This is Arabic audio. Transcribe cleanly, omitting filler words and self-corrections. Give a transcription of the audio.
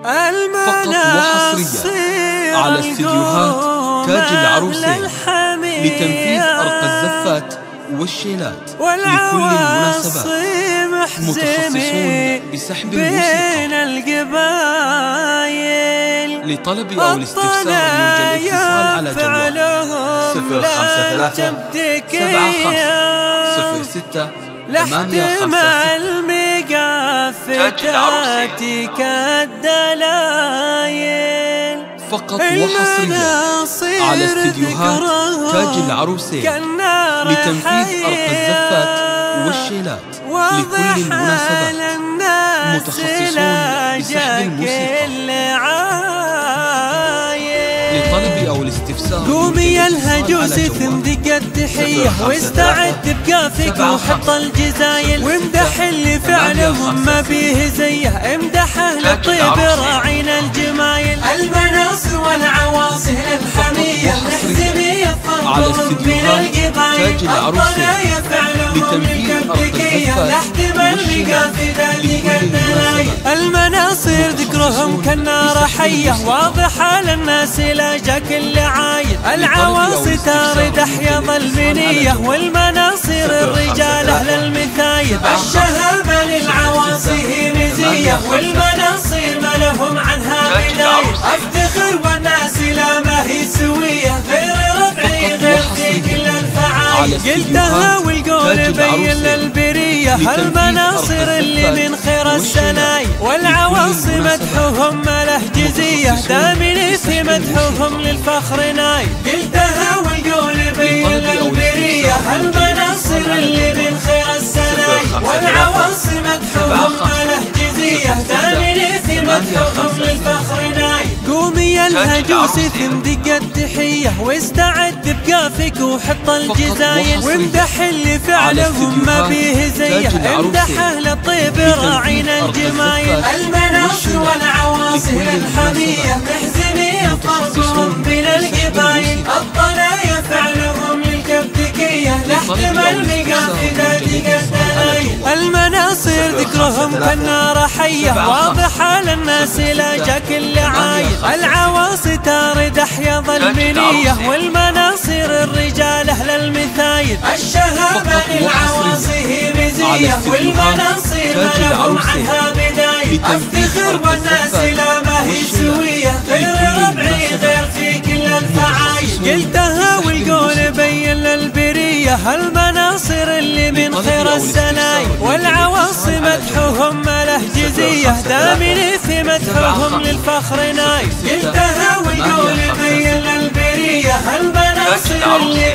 فقط وحصريا على استديوهات تاج العروسين لتنفيذ أرقى الزفات والشيلات لكل المناسبات. متخصصون بسحب الموسيقى. لطلب أو الاستفسار يرجى الاتصال على جوال 053 75 06 85 5. فقط وحصريا على استديوهات تاج العروسين لتنفيذ أرقى الزفات والشيلات لكل المناسبات. متخصصون بسحب الموسيقى. لطلب أو الاستفسار قومي يا الهجوس ثندق التحية واستعد بكافك وحط الجزايل وامدح اللي فعلهم ما بيه زيه. امدح اهل الطيب راعينا الجمايل المناصر والعواصف الحمية الحزمية الطرب من القبايل الطلايا فعلهم الكبكية لاحتمال بقافي ذاتك الدلايل. المناصر ذكرهم كالنار حية واضحة للناس لا جا كل عايل. العواصف تارد حيض البنية والمناصر الرجال أهل المثايل. الشهامة للعواصف مزية والمناصر ما لهم عنها بداية. افتخر والناس لا ما هي سوية غير ربعي غير في كل الفعايل. قلتها والقول بين للبرية المناصر اللي من خير السنايل. والعواصف مدحوهم ما له جزية دامن في مدحوهم للفخر نايل. قلتها والقول بين للبرية المناصر اللي من خير السنايل. والعواصف مدحوهم ما له جزية دامن في مدحوهم للفخر نايل. قومي يا الهجوس ثندق التحية واستعد بكافك وحط الجزايل وامدح اللي فعلهم ما بيه زيه. امدح اهل الطيب راعينا الجمايل المناصر والعواصف الحمية محزمية طربهم بلا القبايل. الطلايا فعلهم للكبكية لاحتمال بقافي ذاتك الدلايل. المناصر ذكرهم كالنار حية واضحة للناس لا جا كل عايل. العواصف تارد حيض البنية والمناصر الرجال أهل المثايل. الشهامة للعواصف مزية والمناصر ما لهم عنها بداية. افتخر والناس لا ما هي سوية غير ربعي غير في كل الفعايل. قلتها والقول بين للبرية المناصر اللي من خير السنايل. والعواصف مدحوهم ما له جزية دامن في مدحوهم للفخر نايل. قلتها والقول بين للبرية المناصر اللي